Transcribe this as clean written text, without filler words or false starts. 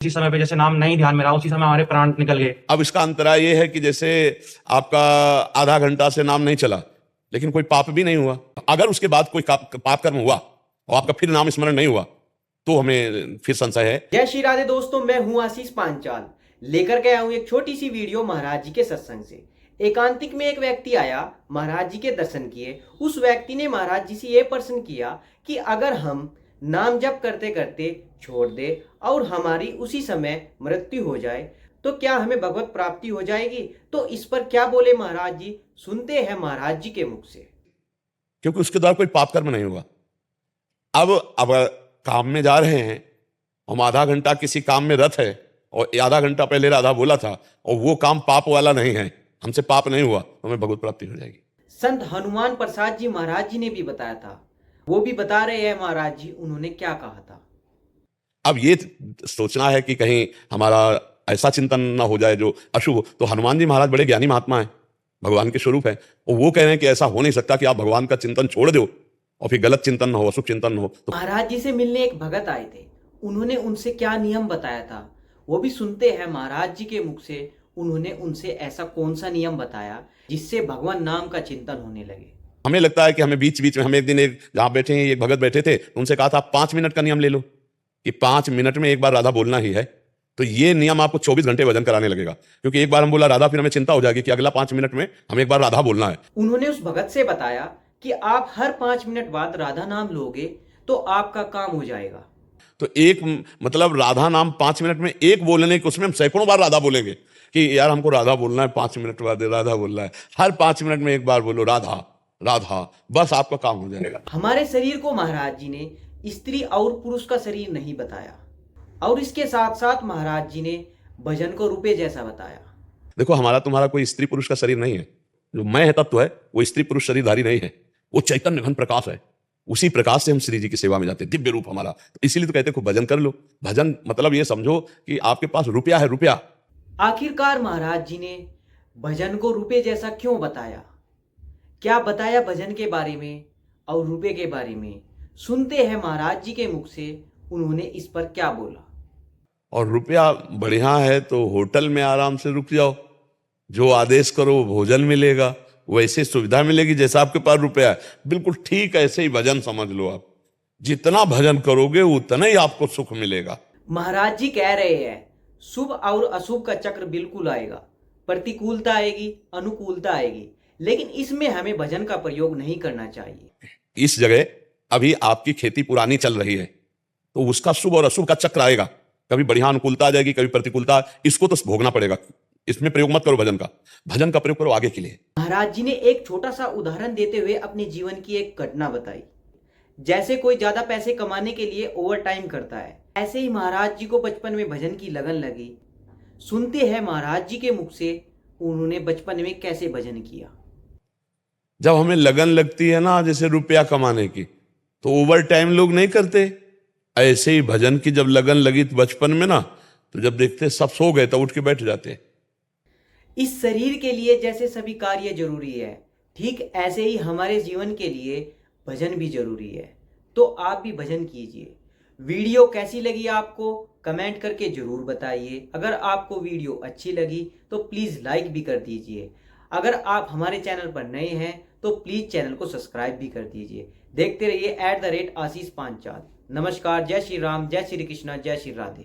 उसी समय पे जैसे नाम नहीं ध्यान में रहा, उसी समय हमारे प्राण निकल गए। अब इसका अंतराय ये है कि जैसे आपका आधा घंटा से नाम नहीं चला, लेकिन कोई पाप भी नहीं हुआ। अगर उसके बाद कोई पाप कर्म हुआ और आपका फिर नाम स्मरण नहीं हुआ, तो हमें फिर संशय है। जय श्री राधे दोस्तों, मैं हूं आशीष पांचाल। लेकर के आया हूं एक छोटी सी वीडियो महाराज जी के सत्संग से। एकांतिक में एक व्यक्ति आया, महाराज जी के दर्शन किए। उस व्यक्ति ने महाराज जी से यह प्रश्न किया कि अगर हम नाम जप करते करते छोड़ दे और हमारी उसी समय मृत्यु हो जाए तो क्या हमें भगवत प्राप्ति हो जाएगी? तो इस पर क्या बोले महाराज जी, सुनते हैं महाराज जी के मुख से। क्योंकि उसके द्वारा कोई पाप कर्म नहीं हुआ। अब काम में जा रहे हैं, हम आधा घंटा किसी काम में रत है और आधा घंटा पहले राधा बोला था और वो काम पाप वाला नहीं है, हमसे पाप नहीं हुआ, तो हमें भगवत प्राप्ति हो जाएगी। संत हनुमान प्रसाद जी महाराज जी ने भी बताया था, वो भी बता रहे हैं महाराज जी उन्होंने क्या कहा था। अब ये सोचना है कि कहीं हमारा ऐसा चिंतन ना हो जाए जो अशुभ हो। तो हनुमान जी महाराज बड़े ज्ञानी महात्मा हैं, भगवान के स्वरूप है, और वो कह रहे हैं कि ऐसा हो नहीं सकता कि आप भगवान का चिंतन छोड़ दो और फिर गलत चिंतन न हो, अशुभ चिंतन न हो। तो महाराज जी से मिलने एक भगत आए थे, उन्होंने उनसे क्या नियम बताया था वो भी सुनते हैं महाराज जी के मुख से। उन्होंने उनसे ऐसा कौन सा नियम बताया जिससे भगवान नाम का चिंतन होने लगे। हमें लगता है कि हमें बीच बीच में, हम एक दिन जहां बैठे हैं, एक भगत बैठे थे, उनसे कहा था 5 मिनट का नियम ले लो कि 5 मिनट में एक बार राधा बोलना ही है। तो ये नियम आपको 24 घंटे भजन कराने लगेगा, क्योंकि एक बार हम बोला राधा, फिर हमें चिंता हो जाएगी कि अगला 5 मिनट में हमें एक बार राधा बोलना है। उन्होंने उस भगत से बताया कि आप हर 5 मिनट बाद राधा नाम लोगे तो आपका काम हो जाएगा। तो एक मतलब राधा नाम 5 मिनट में एक बोलने के, उसमें हम सैकड़ों बार राधा बोलेंगे कि यार हमको राधा बोलना है, 5 मिनट बाद राधा बोलना है, हर 5 मिनट में एक बार बोलो राधा राधा, बस आपका काम हो जाएगा। हमारे शरीर को महाराज जी ने स्त्री और पुरुष का शरीर नहीं बताया, और इसके साथ साथ महाराज जी ने भजन को रुपये जैसा बताया। देखो, हमारा तुम्हारा कोई स्त्री पुरुष का शरीर नहीं है। जो मैं है तत्व है, वो स्त्री पुरुष शरीरधारी नहीं है, वो चैतन्य घन प्रकाश है। उसी प्रकाश से हम श्री जी की सेवा में जाते हैं, दिव्य रूप हमारा। तो इसीलिए तो कहते हैं भजन कर लो। भजन मतलब ये समझो कि आपके पास रुपया है, रुपया। आखिरकार महाराज जी ने भजन को रुपये जैसा क्यों बताया? क्या बताया भजन के बारे में और रुपये के बारे में? सुनते हैं महाराज जी के मुख से, उन्होंने इस पर क्या बोला। और रुपया बढ़िया है तो होटल में आराम से रुक जाओ, जो आदेश करो भोजन मिलेगा, वैसे सुविधा मिलेगी जैसा आपके पास रुपया है। बिल्कुल ठीक ऐसे ही भजन समझ लो। आप जितना भजन करोगे उतना ही आपको सुख मिलेगा। महाराज जी कह रहे हैं शुभ और अशुभ का चक्र बिल्कुल आएगा, प्रतिकूलता आएगी, अनुकूलता आएगी, लेकिन इसमें हमें भजन का प्रयोग नहीं करना चाहिए। इस जगह अभी आपकी खेती पुरानी चल रही है, तो उसका शुभ और अशुभ का चक्र आएगा। कभी बढ़िया अनुकूलता आ जाएगी, कभी प्रतिकूलता, इसको तो भोगना पड़ेगा। इसमें प्रयोग मत करो भजन का, भजन का प्रयोग करो आगे के लिए। महाराज जी ने एक छोटा सा उदाहरण देते हुए अपने जीवन की एक घटना बताई। जैसे कोई ज्यादा पैसे कमाने के लिए ओवर टाइम करता है, ऐसे ही महाराज जी को बचपन में भजन की लगन लगी। सुनते हैं महाराज जी के मुख से, उन्होंने बचपन में कैसे भजन किया। जब हमें लगन लगती है ना, जैसे रुपया कमाने की, तो ओवर टाइम लोग नहीं करते। ऐसे ही भजन की जब लगन लगी तो बचपन में ना, तो जब देखते सब सो गए तब उठ के बैठ जाते। इस शरीर के लिए जैसे सभी कार्य जरूरी है, ठीक ऐसे ही हमारे जीवन के लिए भजन भी जरूरी है। तो आप भी भजन कीजिए। वीडियो कैसी लगी आपको कमेंट करके जरूर बताइए। अगर आपको वीडियो अच्छी लगी तो प्लीज़ लाइक भी कर दीजिए। अगर आप हमारे चैनल पर नए हैं तो प्लीज़ चैनल को सब्सक्राइब भी कर दीजिए। देखते रहिए @आशीष पांचाल। नमस्कार, जय श्री राम, जय श्री कृष्णा, जय श्री राधे।